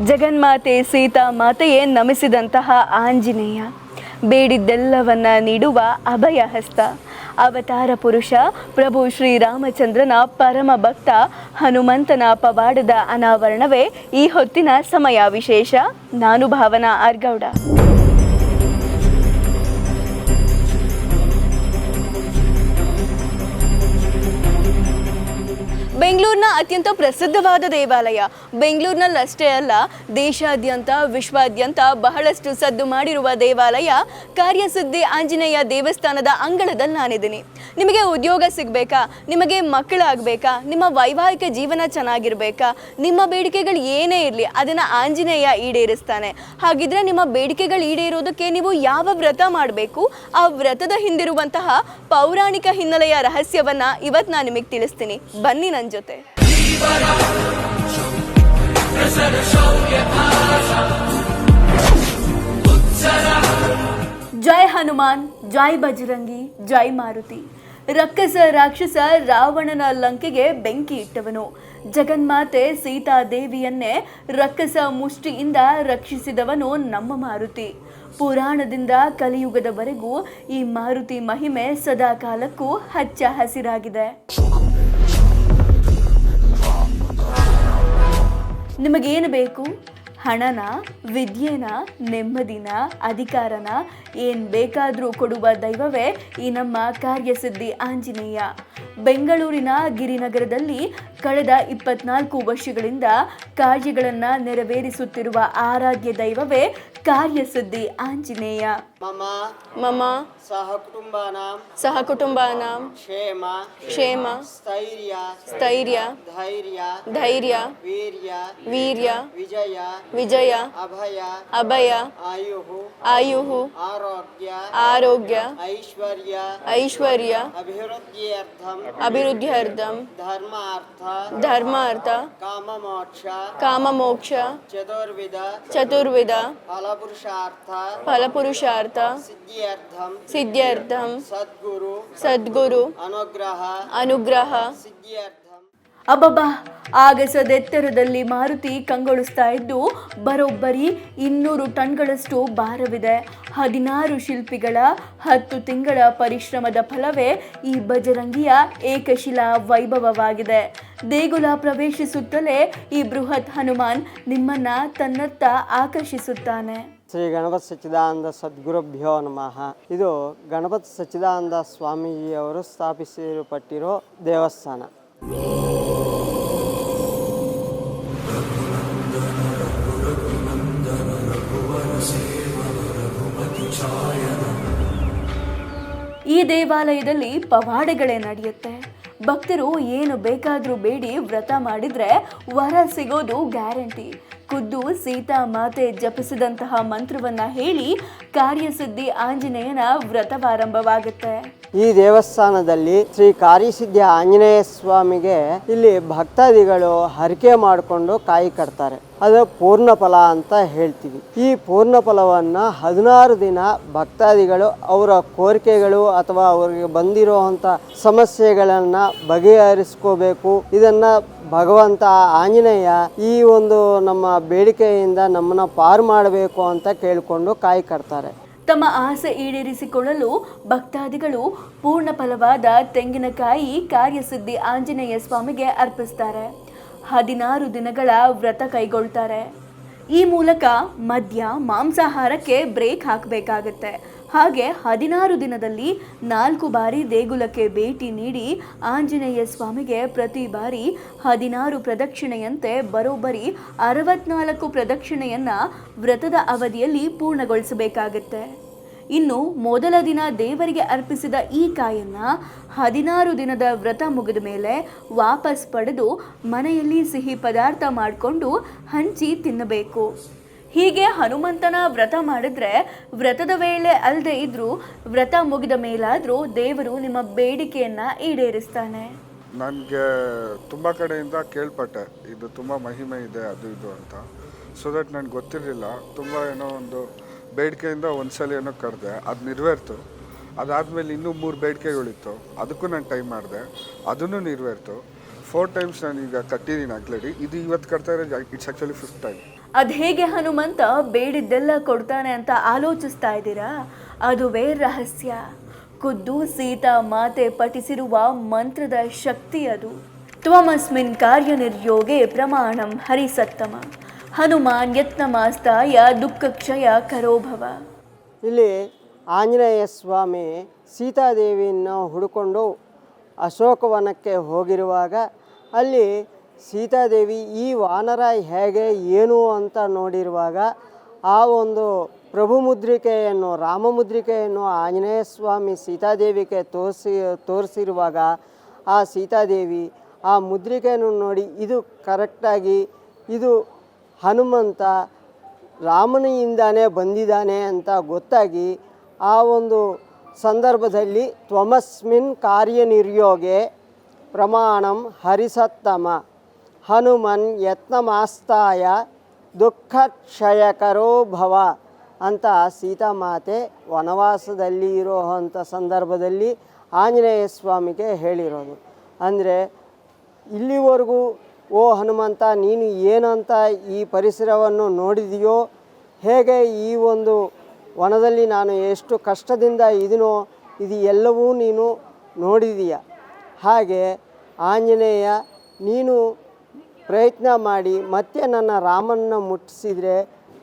ಜಗನ್ಮಾತೆ ಸೀತಾ ಮಾತೆಯೇ ನಮಿಸಿದಂತಹ ಆಂಜನೇಯ ಬೇಡಿದ್ದೆಲ್ಲವನ್ನ ನೀಡುವ ಅಭಯ ಹಸ್ತ. ಅವತಾರ ಪುರುಷ ಪ್ರಭು ಶ್ರೀರಾಮಚಂದ್ರನ ಪರಮ ಭಕ್ತ ಹನುಮಂತನ ಪವಾಡದ ಅನಾವರಣವೇ ಈ ಹೊತ್ತಿನ ಸಮಯ ವಿಶೇಷ. ನಾನು ಭಾವನಾ ಆರ್ಗೌಡ. ಬೆಂಗಳೂರಿನ ಅತ್ಯಂತ ಪ್ರಸಿದ್ಧವಾದ ದೇವಾಲಯ. ಬೆಂಗಳೂರಿನಲ್ಲಷ್ಟೇ ಅಲ್ಲ, ದೇಶಾದ್ಯಂತ ವಿಶ್ವಾದ್ಯಂತ ಬಹಳಷ್ಟು ಸದ್ದು ಮಾಡಿರುವ ದೇವಾಲಯ ಕಾರ್ಯಸಿದ್ಧಿ ಆಂಜನೇಯ ದೇವಸ್ಥಾನದ ಅಂಗಳದಲ್ಲಿ ನಾನಿದ್ದೀನಿ. ನಿಮಗೆ ಉದ್ಯೋಗ ಸಿಗಬೇಕಾ, ನಿಮಗೆ ಮಕ್ಕಳಾಗಬೇಕಾ, ನಿಮ್ಮ ವೈವಾಹಿಕ ಜೀವನ ಚೆನ್ನಾಗಿರ್ಬೇಕಾ, ನಿಮ್ಮ ಬೇಡಿಕೆಗಳು ಏನೇ ಇರಲಿ ಅದನ್ನು ಆಂಜನೇಯ ಈಡೇರಿಸ್ತಾನೆ. ಹಾಗಿದ್ರೆ ನಿಮ್ಮ ಬೇಡಿಕೆಗಳು ಈಡೇರೋದಕ್ಕೆ ನೀವು ಯಾವ ವ್ರತ ಮಾಡಬೇಕು, ಆ ವ್ರತದ ಹಿಂದಿರುವಂತಹ ಪೌರಾಣಿಕ ಹಿನ್ನೆಲೆಯ ರಹಸ್ಯವನ್ನ ಇವತ್ತು ನಾನು ನಿಮಗೆ ತಿಳಿಸ್ತೀನಿ. ಬನ್ನಿ ನನ್ನ ಜೊತೆ. ಜೈ ಹನುಮಾನ್, ಜೈ ಬಜರಂಗಿ, ಜೈ ಮಾರುತಿ. ರಕ್ಕಸ ರಾಕ್ಷಸ ರಾವಣನ ಲಂಕೆಗೆ ಬೆಂಕಿ ಇಟ್ಟವನು. ಜಗನ್ಮಾತೆ ಸೀತಾದೇವಿಯನ್ನೇ ರಕ್ಕಸ ಮುಷ್ಟಿಯಿಂದ ರಕ್ಷಿಸಿದವನು ನಮ್ಮ ಮಾರುತಿ. ಪುರಾಣದಿಂದ ಕಲಿಯುಗದವರೆಗೂ ಈ ಮಾರುತಿ ಮಹಿಮೆ ಸದಾ ಕಾಲಕ್ಕೂ ಹಚ್ಚ ಹಸಿರಾಗಿದೆ. ನಿಮಗೇನು ಬೇಕು? ಹಣನ, ವಿದ್ಯೆನ, ನೆಮ್ಮದಿನ, ಅಧಿಕಾರನ, ಏನು ಬೇಕಾದರೂ ಕೊಡುವ ದೈವವೇ ಈ ನಮ್ಮ ಕಾರ್ಯಸಿದ್ಧಿ ಆಂಜನೇಯ. ಬೆಂಗಳೂರಿನ ಗಿರಿನಗರದಲ್ಲಿ ಕಳೆದ 24 ವರ್ಷಗಳಿಂದ ಕಾರ್ಯಗಳನ್ನು ನೆರವೇರಿಸುತ್ತಿರುವ ಆರಾಧ್ಯ ದೈವವೇ ಕಾರ್ಯಸಿದ್ಧಿ ಆಂಜನೇಯ. ಮಮ ಸಹಕುಟುಂಬಾನಾಂ ಕ್ಷೇಮ ಸ್ಥೈರ್ಯ ಧೈರ್ಯ ವೀರ್ಯ ವಿಜಯ ಅಭಯ ಆಯುಃ ಆರೋಗ್ಯ ಐಶ್ವರ್ಯ ಅಭಿವೃದ್ಧ್ಯರ್ಥಂ ಧರ್ಮಾರ್ಥ ಕಾಮಮೋಕ್ಷ ಚತುರ್ವಿಧ ಫಲಪುರುಷಾರ್ಥ ಸಿದ್ಧ್ಯರ್ಥಂ ಸದ್ಗುರು ಅನುಗ್ರಹ ಅಬ್ಬಬ್ಬಾ, ಆಗಸದೆತ್ತರದಲ್ಲಿ ಮಾರುತಿ ಕಂಗೊಳಿಸ್ತಾ ಇದ್ದು ಬರೋಬ್ಬರಿ 200 ಟನ್ಗಳಷ್ಟು ಭಾರವಿದೆ. 16 ಶಿಲ್ಪಿಗಳ 10 ತಿಂಗಳ ಪರಿಶ್ರಮದ ಫಲವೇ ಈ ಬಜರಂಗಿಯ ಏಕಶಿಲಾ ವೈಭವವಾಗಿದೆ. ದೇಗುಲ ಪ್ರವೇಶಿಸುತ್ತಲೇ ಈ ಬೃಹತ್ ಹನುಮಾನ್ ನಿಮ್ಮನ್ನ ತನ್ನತ್ತ ಆಕರ್ಷಿಸುತ್ತಾನೆ. ಶ್ರೀ ಗಣಪತಿ ಸಚ್ಚಿದಾನಂದ ಸದ್ಗುರುಭ್ಯೋ ನಮಃ. ಇದು ಗಣಪತಿ ಸಚ್ಚಿದಾನಂದ ಸ್ವಾಮೀಜಿಯವರು ಸ್ಥಾಪಿಸಲ್ಪಟ್ಟಿರೋ ದೇವಸ್ಥಾನ. ಈ ದೇವಾಲಯದಲ್ಲಿ ಪವಾಡಗಳೇ ನಡೆಯುತ್ತೆ. ಭಕ್ತರು ಏನು ಬೇಕಾದರೂ ಬೇಡಿ ವ್ರತ ಮಾಡಿದ್ರೆ ವರ ಸಿಗೋದು ಗ್ಯಾರಂಟಿ. ಖುದ್ದು ಸೀತಾ ಮಾತೆ ಜಪಿಸಿದಂತಹ ಮಂತ್ರವನ್ನ ಹೇಳಿ ಕಾರ್ಯಸಿದ್ಧಿ ಆಂಜನೇಯನ ವ್ರತವಾರಂಭವಾಗುತ್ತೆ. ಈ ದೇವಸ್ಥಾನದಲ್ಲಿ ಶ್ರೀ ಕಾರ್ಯಸಿದ್ಧಿ ಆಂಜನೇಯ ಸ್ವಾಮಿಗೆ ಇಲ್ಲಿ ಭಕ್ತಾದಿಗಳು ಹರಕೆ ಮಾಡಿಕೊಂಡು ಕಾಯಿ ಕಟ್ತಾರೆ. ಅದು ಪೂರ್ಣ ಫಲ ಅಂತ ಹೇಳ್ತೀವಿ. ಈ ಪೂರ್ಣ ಫಲವನ್ನು 16 ದಿನ ಭಕ್ತಾದಿಗಳು ಅವರ ಕೋರಿಕೆಗಳು ಅಥವಾ ಅವರಿಗೆ ಬಂದಿರುವಂಥ ಸಮಸ್ಯೆಗಳನ್ನು ಬಗೆಹರಿಸ್ಕೋಬೇಕು. ಇದನ್ನು ಭಗವಂತ ಆಂಜನೇಯ ಈ ಒಂದು ನಮ್ಮ ಬೇಡಿಕೆಯಿಂದ ನಮ್ಮನ್ನು ಪಾರು ಮಾಡಬೇಕು ಅಂತ ಕೇಳಿಕೊಂಡು ಕಾಯಿ ಕಟ್ತಾರೆ. ತಮ್ಮ ಆಸೆ ಈಡೇರಿಸಿಕೊಳ್ಳಲು ಭಕ್ತಾದಿಗಳು ಪೂರ್ಣ ಫಲವಾದ ತೆಂಗಿನಕಾಯಿ ಕಾರ್ಯಸಿದ್ಧಿ ಆಂಜನೇಯ ಸ್ವಾಮಿಗೆ ಅರ್ಪಿಸ್ತಾರೆ. 16 ದಿನಗಳ ವ್ರತ ಕೈಗೊಳ್ತಾರೆ. ಈ ಮೂಲಕ ಮದ್ಯ ಮಾಂಸಾಹಾರಕ್ಕೆ ಬ್ರೇಕ್ ಹಾಕಬೇಕಾಗತ್ತೆ. ಹಾಗೆ 16 ದಿನದಲ್ಲಿ 4 ಬಾರಿ ದೇಗುಲಕ್ಕೆ ಭೇಟಿ ನೀಡಿ ಆಂಜನೇಯ ಸ್ವಾಮಿಗೆ ಪ್ರತಿ ಬಾರಿ 16 ಪ್ರದಕ್ಷಿಣೆಯಂತೆ ಬರೋಬ್ಬರಿ 64 ಪ್ರದಕ್ಷಿಣೆಯನ್ನು ವ್ರತದ ಅವಧಿಯಲ್ಲಿ ಪೂರ್ಣಗೊಳಿಸಬೇಕಾಗತ್ತೆ. ಇನ್ನು ಮೊದಲ ದಿನ ದೇವರಿಗೆ ಅರ್ಪಿಸಿದ ಈ ಕಾಯನ್ನು 16 ದಿನದ ವ್ರತ ಮುಗಿದ ಮೇಲೆ ವಾಪಸ್ ಪಡೆದು ಮನೆಯಲ್ಲಿ ಸಿಹಿ ಪದಾರ್ಥ ಮಾಡಿಕೊಂಡು ಹಂಚಿ ತಿನ್ನಬೇಕು. ಹೀಗೆ ಹನುಮಂತನ ವ್ರತ ಮಾಡಿದ್ರೆ ವ್ರತದ ವೇಳೆ ಅಲ್ಲದೆ ಇದ್ರೂ ವ್ರತ ಮುಗಿದ ಮೇಲಾದರೂ ದೇವರು ನಿಮ್ಮ ಬೇಡಿಕೆಯನ್ನು ಈಡೇರಿಸ್ತಾನೆ. ನನಗೆ ತುಂಬ ಕಡೆಯಿಂದ ಕೇಳ್ಪಟ್ಟೆ ಇದು ತುಂಬ ಮಹಿಮೆ ಇದೆ ಅದು ಇದು ಅಂತ. ಸೊ ದಟ್ ನನಗೆ ಗೊತ್ತಿರಲಿಲ್ಲ. ತುಂಬ ಏನೋ ಒಂದು ಬೇಡಿಕೆಯಿಂದ ಒಂದ್ಸಲ ಏನೋ ಕರೆದೆ, ಅದು ನೆರವೇರ್ತು. ಅದಾದಮೇಲೆ ಇನ್ನೂ 3 ಬೇಡಿಕೆಗಳಿತ್ತು, ಅದಕ್ಕೂ ನಾನು ಟೈಮ್ ಮಾಡಿದೆ, ಅದನ್ನು ನೆರವೇರ್ತು. 4 ಟೈಮ್ಸ್ ನಾನು ಈಗ ಕಟ್ಟಿದ್ದೀನಿ ಆಲ್ರೆಡಿ. ಇದು ಇವತ್ತು ಕಟ್ತಾ ಇರೋದು ಇಟ್ಸ್ ಆ್ಯಕ್ಚುಲಿ 5th ಟೈಮ್. ಅದು ಹೇಗೆ ಹನುಮಂತ ಬೇಡಿದ್ದೆಲ್ಲ ಕೊಡ್ತಾನೆ ಅಂತ ಆಲೋಚಿಸ್ತಾ ಇದ್ದೀರಾ? ಅದುವೇ ರಹಸ್ಯ. ಖುದ್ದು ಸೀತಾ ಮಾತೆ ಪಠಿಸಿರುವ ಮಂತ್ರದ ಶಕ್ತಿ ಅದು. ತ್ವಮಸ್ಮಿನ್ ಕಾರ್ಯನಿರ್ಯೋಗೆ ಪ್ರಮಾಣಂ ಹರಿಸತ್ತಮ ಹನುಮಾನ್ ಯತ್ನಮಾಸ್ತಾಯ ದುಃಖಕ್ಷಯ ಕರೋಭವ. ಇಲ್ಲಿ ಆಂಜನೇಯ ಸ್ವಾಮಿ ಸೀತಾದೇವಿಯನ್ನು ಹುಡುಕೊಂಡು ಅಶೋಕವನಕ್ಕೆ ಹೋಗಿರುವಾಗ ಅಲ್ಲಿ ಸೀತಾದೇವಿ ಈ ವಾನರ ಹೇಗೆ ಏನು ಅಂತ ನೋಡಿರುವಾಗ ಆ ಒಂದು ಪ್ರಭು ಮುದ್ರಿಕೆಯನ್ನು ರಾಮಮುದ್ರಿಕೆಯನ್ನು ಆಂಜನೇಯ ಸ್ವಾಮಿ ಸೀತಾದೇವಿಗೆ ತೋರಿಸಿರುವಾಗ ಆ ಸೀತಾದೇವಿ ಆ ಮುದ್ರಿಕೆಯನ್ನು ನೋಡಿ ಇದು ಕರೆಕ್ಟಾಗಿ ಇದು ಹನುಮಂತ ರಾಮನಿಂದಾನೇ ಬಂದಿದ್ದಾನೆ ಅಂತ ಗೊತ್ತಾಗಿ ಆ ಒಂದು ಸಂದರ್ಭದಲ್ಲಿ ತ್ವಮಸ್ಮಿನ್ ಕಾರ್ಯನಿರ್ಯೋಗೆ ಪ್ರಮಾಣಂ ಹರಿಸತ್ತಮ ಹನುಮನ್ ಯತ್ನಮಾಸ್ತಾಯ ದುಃಖಕ್ಷಯಕರೋ ಭವ ಅಂತ ಸೀತಾಮಾತೆ ವನವಾಸದಲ್ಲಿ ಇರೋವಂಥ ಸಂದರ್ಭದಲ್ಲಿ ಆಂಜನೇಯ ಸ್ವಾಮಿಗೆ ಹೇಳಿರೋದು. ಅಂದರೆ ಇಲ್ಲಿವರೆಗೂ ಓ ಹನುಮಂತ ನೀನು ಏನಂತ ಈ ಪರಿಸರವನ್ನು ನೋಡಿದೆಯೋ, ಹೇಗೆ ಈ ಒಂದು ವನದಲ್ಲಿ ನಾನು ಎಷ್ಟು ಕಷ್ಟದಿಂದ ಇದೀನೋ ಇದು ಎಲ್ಲವೂ ನೀನು ನೋಡಿದೀಯ. ಹಾಗೆ ಆಂಜನೇಯ ನೀನು ಪ್ರಯತ್ನ ಮಾಡಿ ಮತ್ತೆ ನನ್ನ ರಾಮನ್ನ ಮುಟ್ಟಿಸಿದರೆ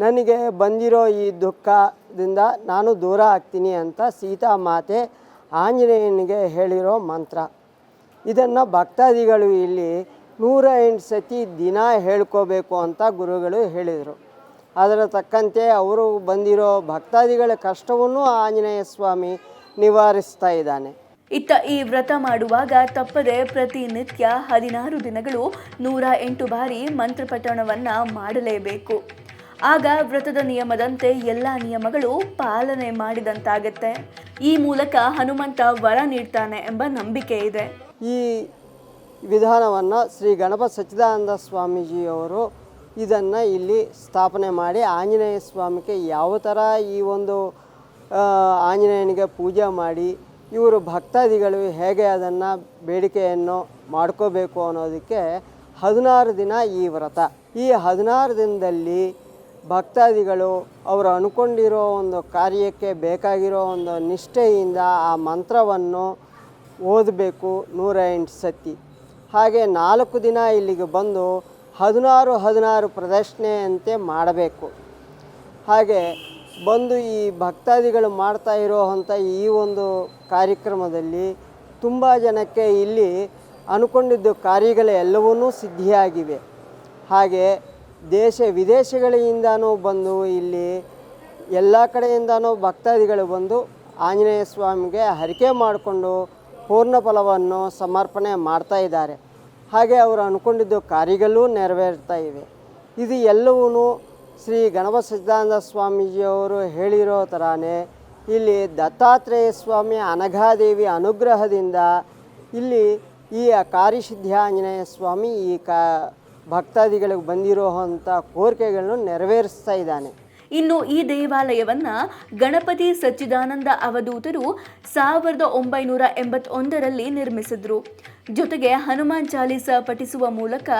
ನನಗೆ ಬಂದಿರೋ ಈ ದುಃಖದಿಂದ ನಾನು ದೂರ ಆಗ್ತೀನಿ ಅಂತ ಸೀತಾಮಾತೆ ಆಂಜನೇಯನಿಗೆ ಹೇಳಿರೋ ಮಂತ್ರ. ಇದನ್ನು ಭಕ್ತಾದಿಗಳು ಇಲ್ಲಿ 108 ಸತಿ ದಿನ ಹೇಳ್ಕೋಬೇಕು ಅಂತ ಗುರುಗಳು ಹೇಳಿದರು. ಅದರ ತಕ್ಕಂತೆ ಅವರು ಬಂದಿರೋ ಭಕ್ತಾದಿಗಳ ಕಷ್ಟವನ್ನು ಆಂಜನೇಯ ಸ್ವಾಮಿ ನಿವಾರಿಸ್ತಾ ಇದ್ದಾನೆ. ಇತ್ತ ಈ ವ್ರತ ಮಾಡುವಾಗ ತಪ್ಪದೆ ಪ್ರತಿನಿತ್ಯ 16 ದಿನಗಳು 108 ಬಾರಿ ಮಂತ್ರಪಠಣವನ್ನು ಮಾಡಲೇಬೇಕು. ಆಗ ವ್ರತದ ನಿಯಮದಂತೆ ಎಲ್ಲ ನಿಯಮಗಳು ಪಾಲನೆ ಮಾಡಿದಂತಾಗತ್ತೆ. ಈ ಮೂಲಕ ಹನುಮಂತ ವರ ನೀಡ್ತಾನೆ ಎಂಬ ನಂಬಿಕೆ ಇದೆ. ಈ ವಿಧಾನವನ್ನು ಶ್ರೀ ಗಣಪತಿ ಸಚ್ಚಿದಾನಂದ ಸ್ವಾಮೀಜಿಯವರು ಇದನ್ನು ಇಲ್ಲಿ ಸ್ಥಾಪನೆ ಮಾಡಿ ಆಂಜನೇಯ ಸ್ವಾಮಿಗೆ ಯಾವ ಥರ ಈ ಒಂದು ಆಂಜನೇಯನಿಗೆ ಪೂಜೆ ಮಾಡಿ ಇವರು ಭಕ್ತಾದಿಗಳು ಹೇಗೆ ಅದನ್ನು ಬೇಡಿಕೆಯನ್ನು ಮಾಡ್ಕೋಬೇಕು ಅನ್ನೋದಕ್ಕೆ 16 ದಿನ ಈ ವ್ರತ. ಈ 16 ದಿನದಲ್ಲಿ ಭಕ್ತಾದಿಗಳು ಅವರು ಅಂದ್ಕೊಂಡಿರೋ ಒಂದು ಕಾರ್ಯಕ್ಕೆ ಬೇಕಾಗಿರೋ ಒಂದು ನಿಷ್ಠೆಯಿಂದ ಆ ಮಂತ್ರವನ್ನು ಓದಬೇಕು 108 ಸತಿ. ಹಾಗೆ 4 ದಿನ ಇಲ್ಲಿಗೆ ಬಂದು 16 ಪ್ರದಕ್ಷಿಣೆಯಂತೆ ಮಾಡಬೇಕು. ಹಾಗೆ ಬಂದು ಈ ಭಕ್ತಾದಿಗಳು ಮಾಡ್ತಾ ಇರೋವಂಥ ಈ ಒಂದು ಕಾರ್ಯಕ್ರಮದಲ್ಲಿ ತುಂಬ ಜನಕ್ಕೆ ಇಲ್ಲಿ ಅಂದ್ಕೊಂಡಿದ್ದು ಕಾರ್ಯಗಳು ಎಲ್ಲವೂ ಸಿದ್ಧಿಯಾಗಿವೆ. ಹಾಗೆ ದೇಶ ವಿದೇಶಗಳಿಂದನೂ ಬಂದು ಇಲ್ಲಿ ಎಲ್ಲ ಕಡೆಯಿಂದನೂ ಭಕ್ತಾದಿಗಳು ಬಂದು ಆಂಜನೇಯ ಸ್ವಾಮಿಗೆ ಹರಕೆ ಮಾಡಿಕೊಂಡು ಪೂರ್ಣ ಫಲವನ್ನು ಸಮರ್ಪಣೆ ಮಾಡ್ತಾ ಇದ್ದಾರೆ. ಹಾಗೆ ಅವರು ಅಂದ್ಕೊಂಡಿದ್ದು ಕಾರ್ಯಗಳೂ ನೆರವೇರ್ತಾ ಇವೆ. ಇದು ಎಲ್ಲವೂ ಶ್ರೀ ಗಣಪತಿ ಸಚ್ಚಿದಾನಂದ ಸ್ವಾಮೀಜಿಯವರು ಹೇಳಿರೋ ಥರನೇ ಇಲ್ಲಿ ದತ್ತಾತ್ರೇಯ ಸ್ವಾಮಿ ಅನಘಾದೇವಿ ಅನುಗ್ರಹದಿಂದ ಇಲ್ಲಿ ಈ ಕಾರ್ಯಸಿದ್ಧಿ ಆಂಜನೇಯ ಸ್ವಾಮಿ ಈ ಭಕ್ತಾದಿಗಳಿಗೆ ಬಂದಿರೋವಂಥ ಕೋರಿಕೆಗಳನ್ನು ನೆರವೇರಿಸ್ತಾ ಇದ್ದಾನೆ. ಇನ್ನು ಈ ದೇವಾಲಯವನ್ನು ಗಣಪತಿ ಸಚ್ಚಿದಾನಂದ ಅವಧೂತರು 1981ರಲ್ಲಿ ನಿರ್ಮಿಸಿದ್ರು. ಜೊತೆಗೆ ಹನುಮಾನ್ ಚಾಲೀಸ ಪಠಿಸುವ ಮೂಲಕ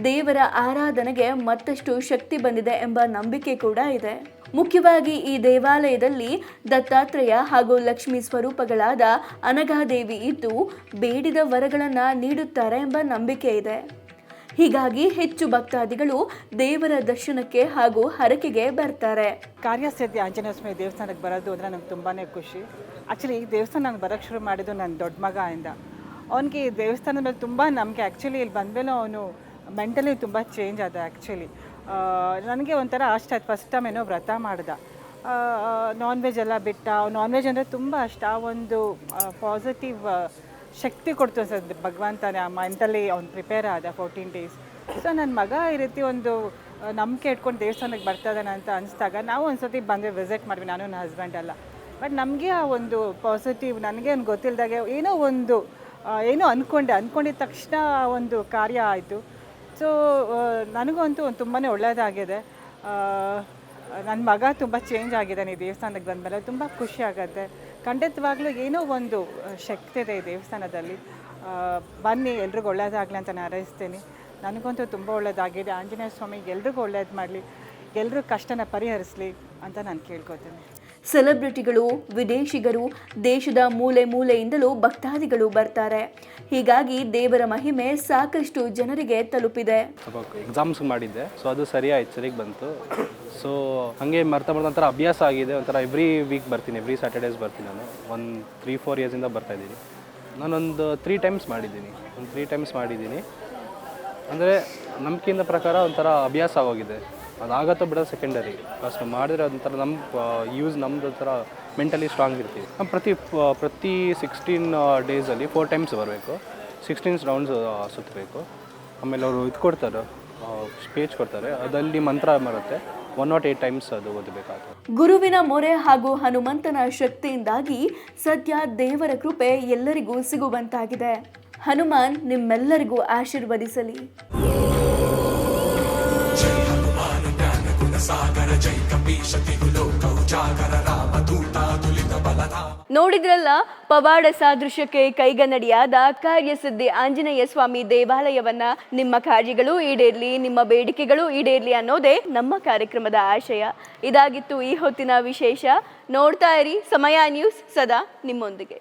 ದೇವರ ಆರಾಧನೆಗೆ ಮತ್ತಷ್ಟು ಶಕ್ತಿ ಬಂದಿದೆ ಎಂಬ ನಂಬಿಕೆ ಕೂಡ ಇದೆ. ಮುಖ್ಯವಾಗಿ ಈ ದೇವಾಲಯದಲ್ಲಿ ದತ್ತಾತ್ರೇಯ ಹಾಗೂ ಲಕ್ಷ್ಮೀ ಸ್ವರೂಪಗಳಾದ ಅನಘಾದೇವಿ ಇದ್ದು ಬೇಡಿದ ವರಗಳನ್ನು ನೀಡುತ್ತಾರೆ ಎಂಬ ನಂಬಿಕೆ ಇದೆ. ಹೀಗಾಗಿ ಹೆಚ್ಚು ಭಕ್ತಾದಿಗಳು ದೇವರ ದರ್ಶನಕ್ಕೆ ಹಾಗೂ ಹರಕೆಗೆ ಬರ್ತಾರೆ. ಕಾರ್ಯಸಿದ್ಧಿ ಆಂಜನೇಯ ಸ್ವಾಮಿ ದೇವಸ್ಥಾನಕ್ಕೆ ಬರೋದು ಅಂದರೆ ನಂಗೆ ತುಂಬಾ ಖುಷಿ. ಆ್ಯಕ್ಚುಲಿ ಈ ದೇವಸ್ಥಾನ ನಾನು ಬರೋಕ್ಕೆ ಶುರು ಮಾಡಿದ್ದು ನನ್ನ ದೊಡ್ಡ ಮಗ ಇಂದ. ಅವನಿಗೆ ಈ ದೇವಸ್ಥಾನದ ಮೇಲೆ ತುಂಬ ನಂಬಿಕೆ. ಆ್ಯಕ್ಚುಲಿ ಇಲ್ಲಿ ಬಂದಮೇಲೆ ಅವನು ಮೆಂಟಲಿ ತುಂಬ ಚೇಂಜ್ ಆದ. ಆ್ಯಕ್ಚುಲಿ ನನಗೆ ಒಂಥರ ಅಷ್ಟ ಆಯ್ತು. ಫಸ್ಟ್ ಟೈಮ್ ಏನೋ ವ್ರತ ಮಾಡ್ದೆ, ನಾನ್ ವೆಜ್ ಎಲ್ಲ ಬಿಟ್ಟ. ನಾನ್ ವೆಜ್ ಅಂದರೆ ತುಂಬ ಅಷ್ಟ ಆ ಒಂದು ಪಾಸಿಟಿವ್ ಶಕ್ತಿ ಕೊಡ್ತು ಸರ್ ಭಗವಂತನೇ. ಮೆಂಟಲಿ ಅವ್ನು ಪ್ರಿಪೇರ್ ಆದ 14 ಡೇಸ್. ಸೊ ನನ್ನ ಮಗ ಈ ರೀತಿ ಒಂದು ನಂಬಿಕೆ ಇಟ್ಕೊಂಡು ದೇವಸ್ಥಾನಕ್ಕೆ ಬರ್ತಾ ಇದ್ದಾನೆ ಅಂತ ಅನಿಸ್ದಾಗ ನಾವು ಒಂದು ಸತಿ ಬಂದರೆ ವಿಸಿಟ್ ಮಾಡಿದ್ವಿ, ನಾನು ನನ್ನ ಹಸ್ಬೆಂಡ್ ಎಲ್ಲ. ಬಟ್ ನಮಗೆ ಆ ಒಂದು ಪಾಸಿಟಿವ್, ನನಗೆ ಒಂದು ಗೊತ್ತಿಲ್ಲದಾಗೆ ಏನೋ ಅಂದ್ಕೊಂಡಿದ್ದ ತಕ್ಷಣ ಒಂದು ಕಾರ್ಯ ಆಯಿತು. ಸೊ ನನಗಂತೂ ತುಂಬಾ ಒಳ್ಳೆಯದಾಗಿದೆ. ನನ್ನ ಮಗ ತುಂಬ ಚೇಂಜ್ ಆಗಿದ್ದಾನೆ ಈ ದೇವಸ್ಥಾನಕ್ಕೆ ಬಂದಮೇಲೆ. ತುಂಬ ಖುಷಿ ಆಗುತ್ತೆ. ಖಂಡಿತವಾಗ್ಲೂ ಏನೋ ಒಂದು ಶಕ್ತಿ ಇದೆ ಈ ದೇವಸ್ಥಾನದಲ್ಲಿ. ಬನ್ನಿ, ಎಲ್ರಿಗೂ ಒಳ್ಳೇದಾಗಲಿ ಅಂತ ನಾನು ಹಾರೈಸ್ತೀನಿ. ನನಗಂತೂ ತುಂಬ ಒಳ್ಳೇದಾಗಿದೆ. ಆಂಜನೇಯ ಸ್ವಾಮಿಗೆ ಎಲ್ರಿಗೂ ಒಳ್ಳೇದು ಮಾಡಲಿ, ಎಲ್ಲರೂ ಕಷ್ಟನ ಪರಿಹರಿಸಲಿ ಅಂತ ನಾನು ಕೇಳ್ಕೊತೀನಿ. ಸೆಲೆಬ್ರಿಟಿಗಳು, ವಿದೇಶಿಗರು, ದೇಶದ ಮೂಲೆ ಮೂಲೆಯಿಂದಲೂ ಭಕ್ತಾದಿಗಳು ಬರ್ತಾರೆ. ಹೀಗಾಗಿ ದೇವರ ಮಹಿಮೆ ಸಾಕಷ್ಟು ಜನರಿಗೆ ತಲುಪಿದೆ. ಸ್ವಲ್ಪ ಎಕ್ಸಾಮ್ಸ್ ಮಾಡಿದ್ದೆ, ಸೊ ಅದು ಸರಿಯಾಗಿ ಬಂತು. ಸೊ ಹಾಗೆ ಒಂಥರ ಅಭ್ಯಾಸ ಆಗಿದೆ. ಒಂಥರ ಎವ್ರಿ ವೀಕ್ ಬರ್ತೀನಿ, ಎವ್ರಿ ಸ್ಯಾಟರ್ಡೇಸ್ ಬರ್ತೀನಿ. ನಾನು ಒಂದು 3-4 ಇಯರ್ಸಿಂದ ಬರ್ತಾಯಿದ್ದೀನಿ. ನಾನೊಂದು 3 ಟೈಮ್ಸ್ ಮಾಡಿದ್ದೀನಿ. ಅಂದರೆ ನಂಬಿಕೆಯಿಂದ ಪ್ರಕಾರ ಒಂಥರ ಅಭ್ಯಾಸ ಆಗೋಗಿದೆ. ಅದಾಗತ್ತೋ ಬಿಡೋದು ಸೆಕೆಂಡರಿ. ಫಸ್ಟ್ ಮಾಡಿದ್ರೆ ಒಂಥರ ನಮ್ಮದು ಒಂಥರ ಮೆಂಟಲಿ ಸ್ಟ್ರಾಂಗ್ ಇರ್ತೀವಿ. ನಾವು ಪ್ರತಿ 16 ಡೇಸಲ್ಲಿ 4 ಟೈಮ್ಸ್ ಬರಬೇಕು, 16 ರೌಂಡ್ಸ್ ಸುತ್ತಬೇಕು. ಆಮೇಲೆ ಅವರು ಕೊಡ್ತಾರೆ, ಸ್ಪೀಚ್ ಕೊಡ್ತಾರೆ, ಅದಲ್ಲಿ ಮಂತ್ರ ಬರುತ್ತೆ, 108 ಟೈಮ್ಸ್ ಅದು ಓದಬೇಕಾಗ್ತದೆ. ಗುರುವಿನ ಮೊರೆ ಹಾಗೂ ಹನುಮಂತನ ಶಕ್ತಿಯಿಂದಾಗಿ ಸದ್ಯ ದೇವರ ಕೃಪೆ ಎಲ್ಲರಿಗೂ ಸಿಗುವಂತಾಗಿದೆ. ಹನುಮಾನ್ ನಿಮ್ಮೆಲ್ಲರಿಗೂ ಆಶೀರ್ವದಿಸಲಿ. ನೋಡಿದ್ರಲ್ಲ, ಪವಾಡ ಸಾದೃಶ್ಯಕ್ಕೆ ಕೈಗನ್ನಡಿಯಾದ ಕಾರ್ಯಸಿದ್ಧಿ ಆಂಜನೇಯ ಸ್ವಾಮಿ ದೇವಾಲಯವನ್ನ. ನಿಮ್ಮ ಕಾರ್ಯಗಳು ಈಡೇರ್ಲಿ, ನಿಮ್ಮ ಬೇಡಿಕೆಗಳು ಈಡೇರ್ಲಿ ಅನ್ನೋದೇ ನಮ್ಮ ಕಾರ್ಯಕ್ರಮದ ಆಶಯ. ಇದಾಗಿತ್ತು ಈ ಹೊತ್ತಿನ ವಿಶೇಷ. ನೋಡ್ತಾ ಇರಿ ಸಮಯ ನ್ಯೂಸ್, ಸದಾ ನಿಮ್ಮೊಂದಿಗೆ.